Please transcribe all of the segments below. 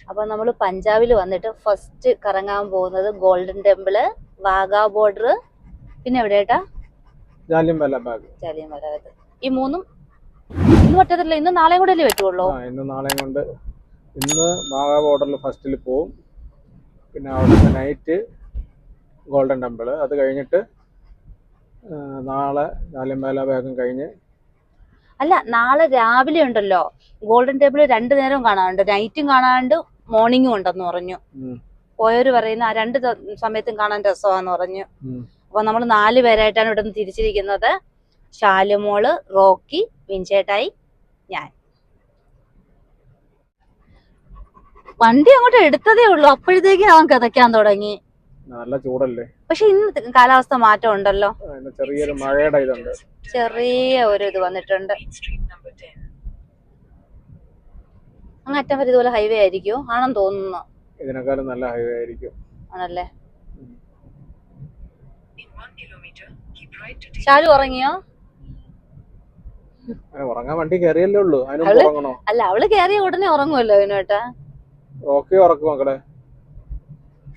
അപ്പൊ നമ്മൾ പഞ്ചാബിൽ വന്നിട്ട് ഫസ്റ്റ് കറങ്ങാൻ പോകുന്നത് ഗോൾഡൻ ടെമ്പിള്, വാഗാ ബോർഡർ, പിന്നെ എവിടെയാട്ടാ ജാലിയൻവാല ബാഗ്. ഈ മൂന്നും ഇന്ന് പറ്റത്തില്ല, ഇന്ന് നാളെയും കൂടെ അല്ലേ പറ്റുള്ളൂ? ഇന്ന് നാളെയും കൊണ്ട് ഇന്ന് വാഗാ ബോർഡറിൽ ഫസ്റ്റിൽ പോവും. പിന്നെ അവിടെ നൈറ്റ് ഗോൾഡൻ ടെമ്പിള്, അത് കഴിഞ്ഞിട്ട് നാളെ ജാലിയൻവാല ബാഗും കഴിഞ്ഞ്. അല്ല, നാളെ രാവിലെ ഉണ്ടല്ലോ ഗോൾഡൻ ടെമ്പിൾ 2 നേരവും കാണാനുണ്ട്, നൈറ്റും കാണാനുണ്ട് മോർണിംഗും ഉണ്ടെന്ന് പറഞ്ഞു. പോയവര് പറയുന്ന ആ 2 സമയത്തും കാണാൻ രസമാന്ന് പറഞ്ഞു. അപ്പൊ നമ്മൾ 4 പേരായിട്ടാണ് ഇവിടെ നിന്ന് തിരിച്ചിരിക്കുന്നത്. ശാലുമോള്, റോക്കി, വിൻചേട്ടായി, ഞാൻ. വണ്ടി അങ്ങോട്ട് എടുത്തതേ ഉള്ളൂ, അപ്പോഴത്തേക്കും അവൻ കിതയ്ക്കാൻ തുടങ്ങി. നല്ല ചൂടല്ലേ? പക്ഷെ ഇന്ന് കാലാവസ്ഥ മാറ്റം ഉണ്ടല്ലോ, ചെറിയൊരു മഴയുടെ ഇതുണ്ട്, ചെറിയ ഒരു ഇത് വന്നിട്ടുണ്ട്. അങ്ങ് അറ്റം വരെ ഇതുപോലെ ഹൈവേ ആയിരിക്കും ആണെന്ന് തോന്നുന്നു. ഇതിനേക്കാളും നല്ല ഹൈവേ ആയിരിക്കും. ആണല്ലേ? ശാലു ഉറങ്ങിയോ? ഉറങ്ങാൻ വണ്ടി കയറിയല്ലേ ഉള്ളൂ, അതിനും ഉറങ്ങണോ? അല്ല, അവള് കയറിയ ഉടനെ ഉറങ്ങുമല്ലോ അതിനോട്ടാ. റോക്കി ഉറക്ക് മക്കളെ.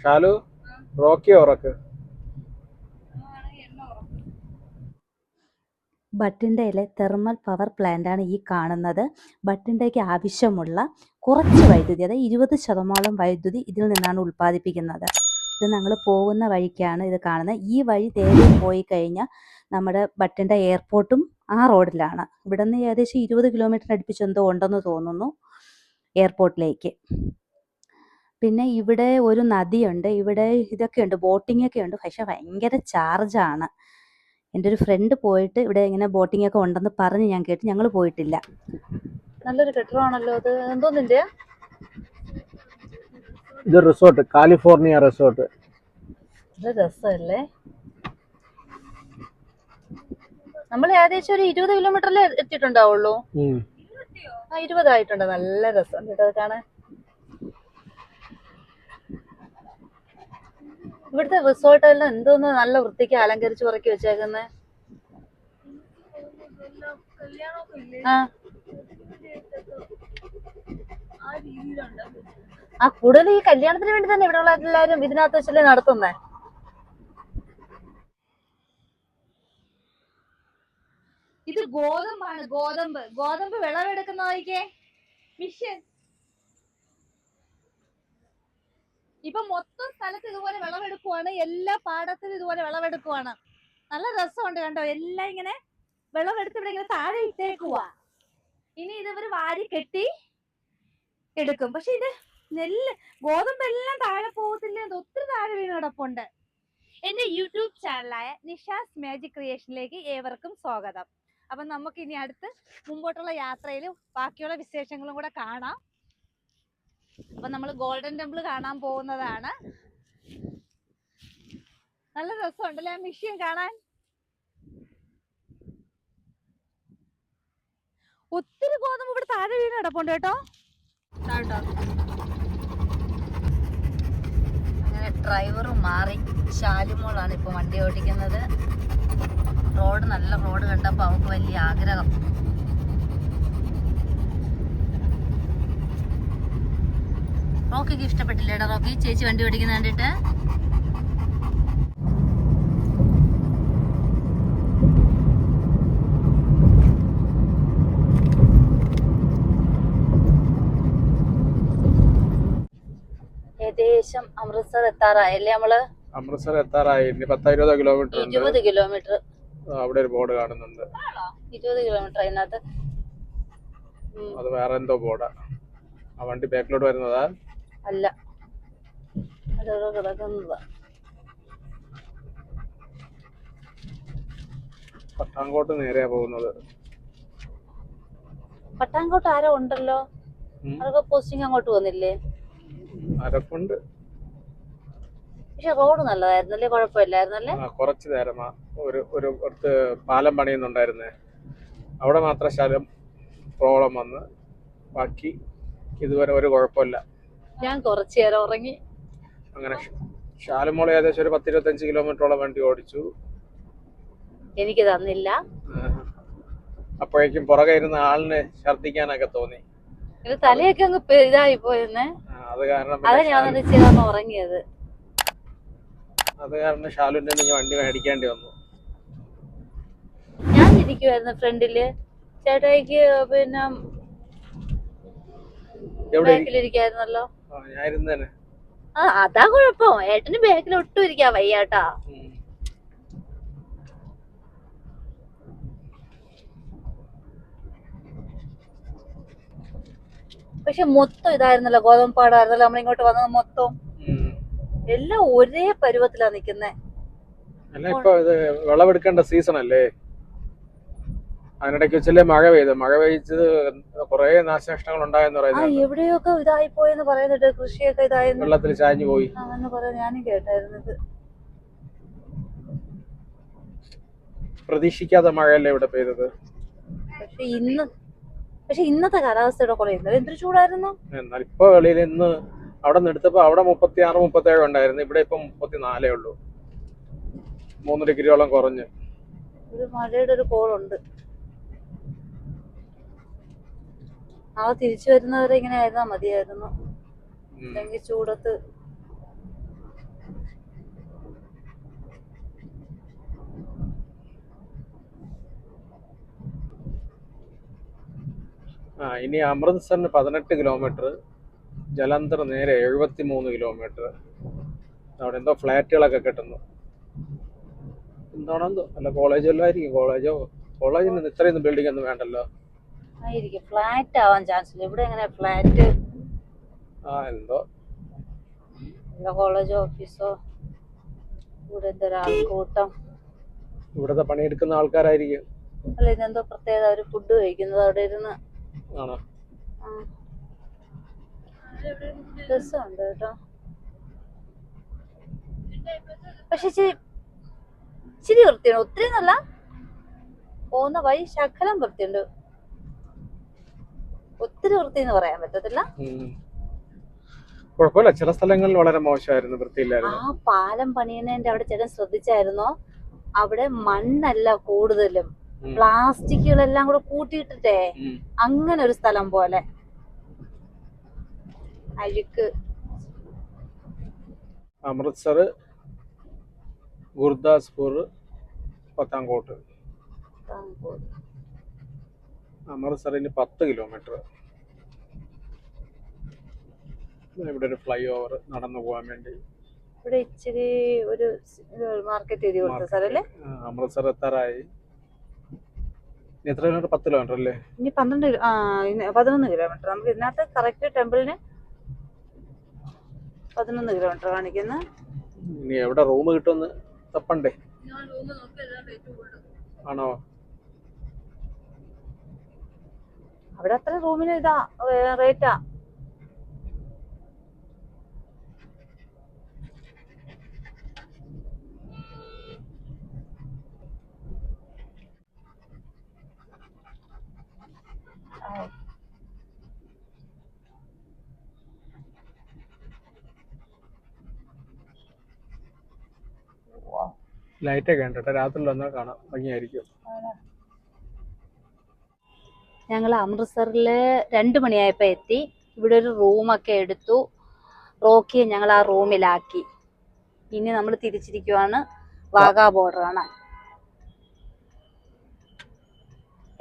ഷാലു റോക്കി ഉറക്ക്. ബട്ടിണ്ടയിലെ തെർമൽ പവർ പ്ലാന്റാണ് ഈ കാണുന്നത്. ബട്ടിണ്ടയ്ക്ക് ആവശ്യമുള്ള കുറച്ച് വൈദ്യുതി, അതായത് 20% വൈദ്യുതി ഇതിൽ നിന്നാണ് ഉൽപ്പാദിപ്പിക്കുന്നത്. ഇത് ഞങ്ങൾ പോകുന്ന വഴിക്കാണ് ഇത് കാണുന്നത്. ഈ വഴി നേരെ പോയി കഴിഞ്ഞാൽ നമ്മുടെ ബട്ടിണ്ട എയർപോർട്ടും ആ റോഡിലാണ്. ഇവിടെ നിന്ന് ഏകദേശം 20 കിലോമീറ്റർ അടുപ്പിച്ച് എന്തോ ഉണ്ടെന്ന് തോന്നുന്നു എയർപോർട്ടിലേക്ക്. പിന്നെ ഇവിടെ ഒരു നദിയുണ്ട്, ഇവിടെ ഇതൊക്കെ ഉണ്ട്, ബോട്ടിംഗ് ഒക്കെ ഉണ്ട്. പക്ഷെ ഭയങ്കര ചാർജാണ്. എൻ്റെ ഒരു ഫ്രണ്ട് പോയിട്ട് ഇവിടെ ഇങ്ങനെ ബോട്ടിംഗ് ഒക്കെ ഉണ്ടെന്ന് പറഞ്ഞ് ഞാൻ കേട്ട്, ഞങ്ങൾ പോയിട്ടില്ല. നല്ലൊരു കെട്ടിടമാണല്ലോ അത്. എന്തോന്നിന്റെ ഇത്? Resort, California resort. നല്ല രസമല്ലേ? നമ്മൾ ഏകദേശം ഒരു 20 കിലോമീറ്ററിലേ എത്തിയിട്ടുണ്ടാവുള്ളൂ. 20 ആയിട്ടുണ്ട്. നല്ല രസം കേട്ടോ കാണാൻ. ഇവിടുത്തെ റിസോർട്ടെല്ലാം എന്തോന്ന് നല്ല വൃത്തിക്ക് അലങ്കരിച്ച് പറക്കി വെച്ചേക്കുന്നേ. ആ കൂടുതൽ ഈ കല്യാണത്തിന് വേണ്ടി തന്നെ ഇവിടെയുള്ള എല്ലാവരും ഇതിനകത്ത് വെച്ചല്ലേ നടത്തുന്നേ. ഇത് ഗോതമ്പാണ്, ഗോതമ്പ് വിളവെടുക്കുന്ന നോക്കിക്കേ മിഷൻ. ഇപ്പൊ മൊത്തം സ്ഥലത്ത് ഇതുപോലെ വിളവെടുക്കുവാണ്, എല്ലാ പാടത്തിലും ഇതുപോലെ വിളവെടുക്കുവാണ്. നല്ല രസമുണ്ട് കണ്ടോ, എല്ലാം ഇങ്ങനെ വിളവെടുത്ത് ഇവിടെ ഇങ്ങനെ താഴെ ഇട്ടേക്കുവാ. ഇനി ഇതവര് വാരി കെട്ടി എടുക്കും. പക്ഷെ ഇത് ഗോതമ്പെല്ലാം താഴെ പോകത്തില്ല, ഒത്തിരി താഴെ വീണ് കിടപ്പുണ്ട്. എന്റെ യൂട്യൂബ് ചാനലായ നിഷാസ് മാജിക് ക്രിയേഷനിലേക്ക് ഏവർക്കും സ്വാഗതം. അപ്പൊ നമുക്ക് ഇനി അടുത്ത് മുമ്പോട്ടുള്ള യാത്രയിൽ ബാക്കിയുള്ള വിശേഷങ്ങളും കൂടെ കാണാം. അപ്പൊ നമ്മൾ ഗോൾഡൻ ടെമ്പിൾ കാണാൻ പോകുന്നതാണ്. നല്ല രസമുണ്ടല്ലേ ആ മിഷ്യൻ കാണാൻ. ഒത്തിരി ഗോതമ്പ് ഇവിടെ താഴെ വീണ് കിടപ്പുണ്ട് കേട്ടോ. അങ്ങനെ ഡ്രൈവർ മാറി, ശാലുമോളാണ് ഇപ്പൊ വണ്ടി ഓടിക്കുന്നത്. നല്ല റോഡ് കണ്ടപ്പോ അവൾക്ക് വലിയ ആഗ്രഹം. റോക്കിക്ക് ഇഷ്ടപ്പെട്ടില്ലേടാ? റോക്കി ചേച്ചി വണ്ടി ഓടിക്കുന്ന കണ്ടിട്ട് ഏകദേശം അമൃത്സർ എത്താറായല്ലേ നമ്മള്? അമൃത്സർ എത്താറായി. 10-20 കിലോമീറ്റർ. 20 കിലോമീറ്റർ. അവിടെ ഒരു ബോർഡ് കാണുന്നുണ്ട്. 20 കിലോമീറ്റർ അതിനകത്ത്. അത് വേറെ എന്തോ ബോർഡാ. ആ വണ്ടി ബാക്കിലോട്ട് വരുന്നതാ? അല്ല, അതോടെ കിടക്കുന്നതാ. പട്ടാങ്കോട്ട് നേരെയാ പോകുന്നത്. പട്ടാങ്കോട്ട് ആരോ ഉണ്ടല്ലോ, അതൊക്കെ പോസ്റ്റിംഗ് അങ്ങോട്ട് വന്നില്ലേ? ആരൊക്കെയുണ്ട്? പക്ഷെ റോഡ് നല്ലതായിരുന്നല്ലേ, കുഴപ്പമില്ലായിരുന്നല്ലേ? കുറച്ചു നേരം ഒരു അടുത്ത് പാലം പണിയുന്നുണ്ടായിരുന്നേ, അവിടെ മാത്രം ശകലം പ്രോബ്ലം വന്ന്, ബാക്കി ഇതുവരെ ഒരു കുഴപ്പമില്ല. ഞാൻ കുറച്ചു നേരം ഉറങ്ങി. അങ്ങനെ ശാലുമോൾ ഏകദേശം ഒരു 10-25 കിലോമീറ്ററോളം വണ്ടി ഓടിച്ചു. എനിക്ക് തന്നില്ല. അപ്പോഴേക്കും പുറകെ ഇരുന്ന ആളിന് ഛർദിക്കാനൊക്കെ തോന്നി. തലയൊക്കെ അങ്ങ് ഇതായി പോയെന്നേ. അത് കാരണം അതാ പിന്നെ ഞാൻ ഇച്ചിരി ഉറങ്ങിയത്. അത് കാരണം ഷാലുവിന്റെ നിങ്ങൾ വണ്ടി മേടിക്കേണ്ടി വന്നു. ഞാൻ ഇരിക്കുവായിരുന്നു ഫ്രണ്ടില്, ചേട്ടായിക്ക് പിന്നെ എവിടെ ബാക്കിലിരിക്കായിരുന്നല്ലോ. ഞാൻ ഇരുന്നേനെ. ആ അതാ കുഴപ്പം, ഏട്ടന് ബാക്കിൽ ഒട്ടും ഇരിക്കാൻ വയ്യാട്ടാ. പക്ഷെ മൊത്തം ഇതായിരുന്നല്ലോ, ഗോതമ്പാടായിരുന്നല്ലോ നമ്മളിങ്ങോട്ട് വന്നത് മൊത്തം. എല്ലാം ഒരേ പരുവത്തിലാ നിക്കുന്നേ. അല്ല ഇപ്പൊ ഇത് വിളവെടുക്കേണ്ട സീസൺ അല്ലേ, അതിനിടയ്ക്ക് വെച്ചല്ലേ മഴ പെയ്ച്ചത് കുറെ നാശനഷ്ടങ്ങൾ ഉണ്ടായെന്ന് പറയുന്നത്. എവിടെയൊക്കെ ഇതായി പോയെന്ന് പറയുന്നുണ്ട്, കൃഷിയൊക്കെ ഇതായിരുന്നു, വെള്ളത്തിൽ ചാഞ്ഞു പോയി എന്ന് പറയാൻ ഞാനും കേട്ടായിരുന്നത്. പ്രതീക്ഷിക്കാത്ത മഴയല്ലേ ഇവിടെ പെയ്തത്. പക്ഷെ ഇന്നത്തെ കാലാവസ്ഥയുടെ കുറെ എന്തൊരു ചൂടായിരുന്നു. എന്നാൽ ഇപ്പൊ വെളിയിൽ ഇന്ന് അവിടെ നിന്ന് എടുത്തപ്പോ അവിടെ 36, 37 ഉണ്ടായിരുന്നു, ഇവിടെ ഇപ്പൊ 34 ഉള്ളൂ. 3 ഡിഗ്രിയോളം കുറഞ്ഞ്. ഒരു മഴയുടെ ഒരു കോളുണ്ട്. നാളെ തിരിച്ചു വരുന്നവരെ ഇങ്ങനെ ആയിരുന്നാ മതിയായിരുന്നു, അല്ലെങ്കിൽ ചൂടത്ത്. ഇനി അമൃത്സറിന് 18 കിലോമീറ്റർ, ജലന്ധർ നേരെ 73 കിലോമീറ്റർ. അവിടെ എന്തോ ഫ്ലാറ്റുകളൊക്കെ കിട്ടുന്നു. എന്താണെന്തോ അല്ല കോളേജ് വല്ലതും ആയിരിക്കും. കോളേജിന് ഇത്രയൊന്നും ബിൽഡിംഗ് ഒന്നും വേണ്ടല്ലോ. ആയിരിക്കും, ഫ്ലാറ്റ് ആവാൻ ചാൻസ് ഇല്ല ഇവിടെ. എങ്ങനെ ഫ്ലാറ്റ്? എന്തോ കോളേജോ ഓഫീസോ, ഇവിടെ എന്തൊരാൾക്കൂട്ടം. ഇവിടുത്തെ പണിയെടുക്കുന്ന ആൾക്കാരായിരിക്കും. അല്ല ഇതെന്തോ പ്രത്യേകത, അവര് ഫുഡ് കഴിക്കുന്നത് അവിടെ ഇരുന്ന്. ആണോ? രസമുണ്ട് കേട്ടോ. പക്ഷെ ഇച്ചിരി വൃത്തിയുണ്ട്, ഒത്തിരി നല്ല. പോകുന്ന വഴി ശകലം വൃത്തിയുണ്ട്, ഒത്തിരി വൃത്തി എന്ന് പറയാൻ പറ്റത്തില്ല. കുഴപ്പമില്ല, ചില സ്ഥലങ്ങളിൽ വളരെ മോശമായിരുന്നു, വൃത്തിയില്ലായിരുന്നു. ആ പാലം പണിയുന്നതിന്റെ അവിടെ ചേട്ടൻ ശ്രദ്ധിച്ചായിരുന്നോ? അവിടെ മണ്ണല്ല കൂടുതലും, പ്ലാസ്റ്റിക്കുകളെല്ലാം കൂടെ കൂട്ടിയിട്ടിട്ടേ അങ്ങനെ ഒരു സ്ഥലം പോലെ അഴുക്ക്. അമൃത്സർ, ഗുർദാസ്പൂർ, പത്താൻകോട്ട്. അമൃത്സറിന് 10 കിലോമീറ്റർ. ഇവിടെ ഒരു ഫ്ലൈ ഓവർ നടന്നു പോകാൻ വേണ്ടി. ഇവിടെ ഇച്ചിരി ഒരു മാർക്കറ്റ് ഏരിയ കൊടുത്ത സ്ഥലല്ലേ. അമൃത്സർ എത്താറായി. എത്ര കിലോമീറ്റർ? 10 കിലോമീറ്റർ അല്ലേ? ഇനി 11 കിലോമീറ്റർ. നമുക്ക് ഇതിനകത്ത് കറക്റ്റ് ടെമ്പിളിന് 11 കിലോമീറ്റർ കാണിക്കുന്നു. ഇനി എവിടെ റൂം കിട്ടുമെന്ന് തപ്പണ്ടേ? ആണോ? അവിടെ അത്ര റൂമിന് ഇതാ റേറ്റാ. ലൈറ്റൊക്കെ ഉണ്ട് കേട്ടോ, രാത്രി വന്നാൽ കാണാം, ഭംഗിയായിരിക്കും. ഞങ്ങൾ അമൃത്സറില് 2 മണിയായപ്പോ എത്തി. ഇവിടെ ഒരു റൂമൊക്കെ എടുത്തു. റോക്കിയെ ഞങ്ങൾ ആ റൂമിലാക്കി. ഇനി നമ്മൾ തിരിച്ചിരിക്കുവാണ് വാഗാ ബോർഡർ കാണാൻ.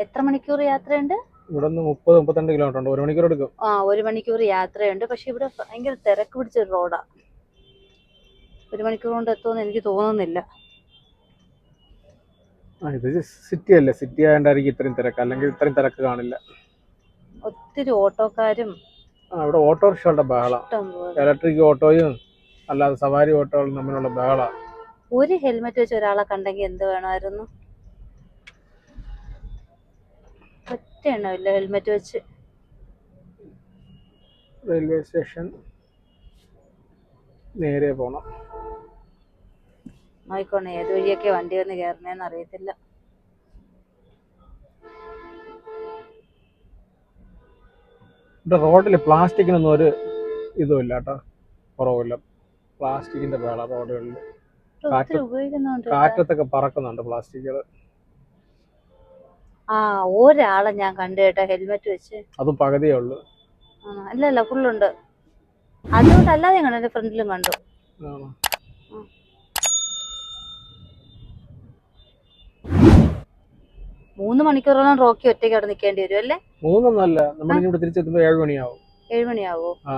എത്ര മണിക്കൂർ യാത്രയുണ്ട്? ഇവിടെ 30-32 കിലോമീറ്റർ ഉണ്ട്. 1 മണിക്കൂർ എടുക്കും. 1 മണിക്കൂർ യാത്രയുണ്ട്. പക്ഷെ ഇവിടെ ഭയങ്കര തിരക്ക് പിടിച്ചൊരു റോഡാ. 1 മണിക്കൂർ കൊണ്ട് എത്തുമെന്ന് എനിക്ക് തോന്നുന്നില്ല. ഇത് സിറ്റി അല്ലേ, സിറ്റി ആയതുകൊണ്ടായിരിക്കും ഇത്രയും തിരക്ക്, അല്ലെങ്കിൽ ഇത്രയും തിരക്ക് കാണില്ല. ഒത്തിരി ഓട്ടോക്കാരും. ഇവിടെ ഓട്ടോറിക്ഷകളുടെ ബഹളം, ഇലക്ട്രിക് ഓട്ടോയും അല്ലാതെ സവാരി ഓട്ടോകളും തമ്മിലുള്ള ബഹളം. ഒരു ഹെൽമെറ്റ് വെച്ച് ഒരാളെ കണ്ടെങ്കിൽ എന്ത് വേണമായിരുന്നു? ഒറ്റ എണ്ണമില്ല ഹെൽമെറ്റ് വെച്ച്. റെയിൽവേ സ്റ്റേഷൻ നേരെ പോണം. നോയിക്കോണേ, ഏത് വഴിയൊക്കെ വണ്ടി വന്ന് കയറുന്നേന്ന് അറിയത്തില്ല. ഇവിടെ റോഡിൽ പ്ലാസ്റ്റിക്കിനൊന്നും ഒരു ഇതുമില്ല കേട്ടോ, കുറവില്ല. പ്ലാസ്റ്റിക്കിന്റെ ബഹളം റോഡുകളിൽ. കാറ്റത്തൊക്കെ പറക്കുന്നുണ്ട് പ്ലാസ്റ്റിക്കുകൾ. ഒരാളെ ഞാൻ കണ്ടു കേട്ടോ ഹെൽമെറ്റ് വെച്ച്. അതും പകുതിയേ ഉള്ളു. അല്ലല്ല, ഫുള്ളുണ്ട്. അതുകൊണ്ട് അല്ലാതെ കണ്ടു, എന്റെ ഫ്രണ്ടിലും കണ്ടു. ആണോ? 3 മണിക്കൂറോളം റോക്കി ഒറ്റയ്ക്ക് അവിടെ നിൽക്കേണ്ടി വരും അല്ലേ? 3 നമ്മൾ ഇവിടെ തിരിച്ചെത്തുമ്പോൾ 7 മണിയാവും. 7 മണിയാവോ? ആ,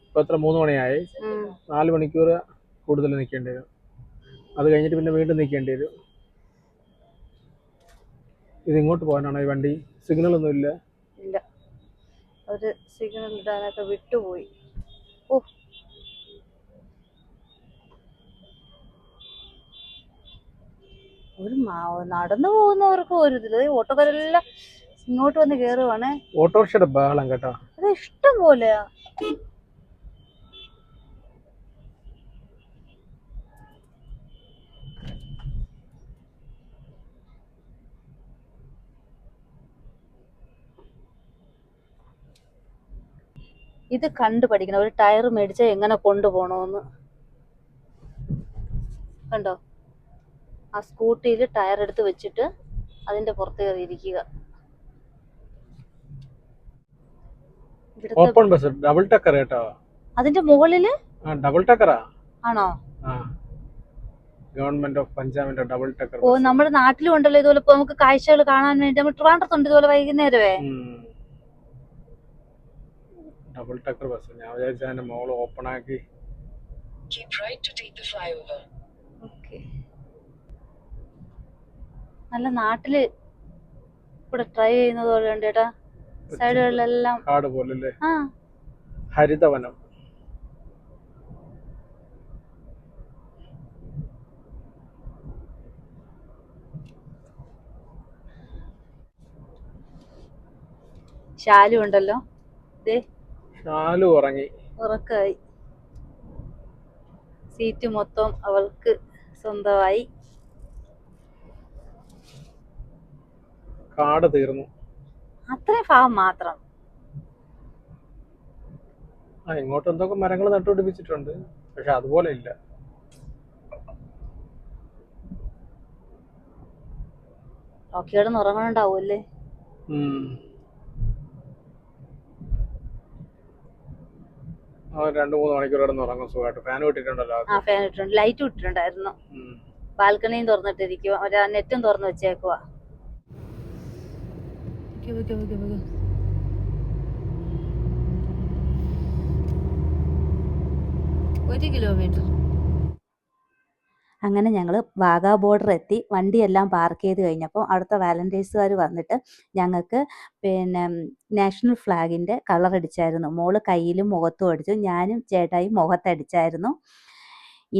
ഇപ്പൊ എത്ര 3 മണിയായി. 4 മണിക്കൂർ കൂടുതൽ നിൽക്കേണ്ടി വരും. അത് കഴിഞ്ഞിട്ട് പിന്നെ വീണ്ടും നിൽക്കേണ്ടി വരും. ഇത് ഇങ്ങോട്ട് പോകാനാണോ ഈ വണ്ടി? സിഗ്നൽ ഒന്നും ഇല്ല. ഇല്ല, ഒരു സിഗ്നൽ ഇടാനൊക്കെ വിട്ടുപോയി. ഓ, ഒരു നടന്നു പോകുന്നവർക്ക് ഒരു ഇതില്ല. ഓട്ടോക്കാരെല്ലാം ഇങ്ങോട്ട് വന്ന് കേറുവാണ്. ഓട്ടോറിക്ഷയുടെ ബഹളം കേട്ടോ. അത് ഇഷ്ടം പോലെയാ. ഇത് കണ്ടു പഠിക്കണം. ഒരു ടയർ മേടിച്ചാൽ എങ്ങനെ കൊണ്ടുപോകണമെന്ന് കണ്ടോ? ആ സ്കൂട്ടിയിൽ ടയർ എടുത്ത് വെച്ചിട്ട് അതിന്റെ പുറത്ത് കയറിയിരിക്കുക. ഓപ്പൺ ബസ്, ഡബിൾ ടക്കർ കേട്ടോ. അതിന്റെ മുകളില് ഡബിൾ ടക്കറാ. ആണോ? ഗവൺമെന്റ് ഓഫ് പഞ്ചാബിന്റെ ഡബിൾ ടക്കർ. ഓ, നമ്മുടെ നാട്ടിലും ഉണ്ടല്ലോ ഇതുപോലെ. ഇപ്പൊ നമുക്ക് കാഴ്ചകൾ കാണാൻ വേണ്ടി നമ്മൾ ട്രിവാൻഡ്രത്തുണ്ട് ഇതുപോലെ വൈകുന്നേരമേ. Double decker bus. ഞാൻ വിചാരിച്ച അതിന്റെ മോള് ഓപ്പൺ ആക്കി. നല്ല നാട്ടില് ഇവിടെ ട്രൈ ചെയ്യുന്നത് പോലെ ഉണ്ട് ചേട്ടാ. സൈഡുകളിലെല്ലാം കാട് പോലെ. ഹരിതവനം. ശാലു ഉണ്ടല്ലോ. ശാലു ഉറങ്ങി. ഉറക്കായി. സീറ്റ് മൊത്തം അവൾക്ക് സ്വന്തമായി. കാട് തീർന്നു. അത്രയും ഭാഗം മാത്രം. ഇങ്ങോട്ട് എന്തൊക്കെ മരങ്ങൾ നട്ടുപിടിപ്പിച്ചിട്ടുണ്ട്, പക്ഷെ അതുപോലെ ഇല്ല. ഓക്കെ, കിടന്ന് ഉറങ്ങണുണ്ടാവൂല്ലേ? 2-3 മണിക്കൂർ കിടന്ന് ഉറങ്ങും സുഖമായിട്ട്. ഫാൻ ഇട്ടിട്ടുണ്ടല്ലോ. ഫാൻ ഇട്ടിട്ടുണ്ട്, ലൈറ്റ് ഇട്ടിട്ടുണ്ടായിരുന്നു. ബാൽക്കണിയും തുറന്നിട്ടിരിക്കുക, നെറ്റും തുറന്നു വെച്ചേക്കുവാ. 1 കിലോമീറ്റർ. അങ്ങനെ ഞങ്ങൾ വാഗാ ബോർഡർ എത്തി. വണ്ടിയെല്ലാം പാർക്ക് ചെയ്ത് കഴിഞ്ഞപ്പോൾ അവിടുത്തെ വാലന്റൈൻസുകാർ വന്നിട്ട് ഞങ്ങൾക്ക് പിന്നെ നാഷണൽ ഫ്ലാഗിൻ്റെ കളർ അടിച്ചായിരുന്നു. മോള് കയ്യിലും മുഖത്തും അടിച്ചു, ഞാനും ചേട്ടായും മുഖത്തടിച്ചായിരുന്നു.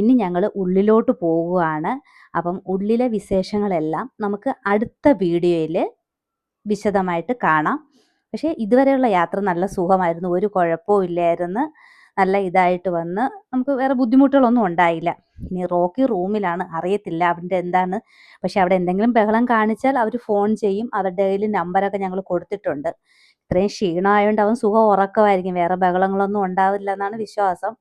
ഇനി ഞങ്ങൾ ഉള്ളിലോട്ട് പോവുകയാണ്. അപ്പം ഉള്ളിലെ വിശേഷങ്ങളെല്ലാം നമുക്ക് അടുത്ത വീഡിയോയിൽ വിശദമായിട്ട് കാണാം. പക്ഷേ ഇതുവരെയുള്ള യാത്ര നല്ല സുഖമായിരുന്നു, ഒരു കുഴപ്പവും ഇല്ലായിരുന്നു. നല്ല ഇതായിട്ട് വന്ന് നമുക്ക് വേറെ ബുദ്ധിമുട്ടുകളൊന്നും ഉണ്ടായില്ല. ഇനി റോക്കി റൂമിലാണ്, അറിയത്തില്ല അവൻ്റെ എന്താണ്. പക്ഷെ അവിടെ എന്തെങ്കിലും ബഹളം കാണിച്ചാൽ അവർ ഫോൺ ചെയ്യും. അവരുടെ കയ്യിൽ നമ്പറൊക്കെ ഞങ്ങൾ കൊടുത്തിട്ടുണ്ട്. ഇത്രയും ക്ഷീണമായതുകൊണ്ട് അവൻ സുഖം ഉറക്കമായിരിക്കും, വേറെ ബഹളങ്ങളൊന്നും ഉണ്ടാവില്ല എന്നാണ് വിശ്വാസം.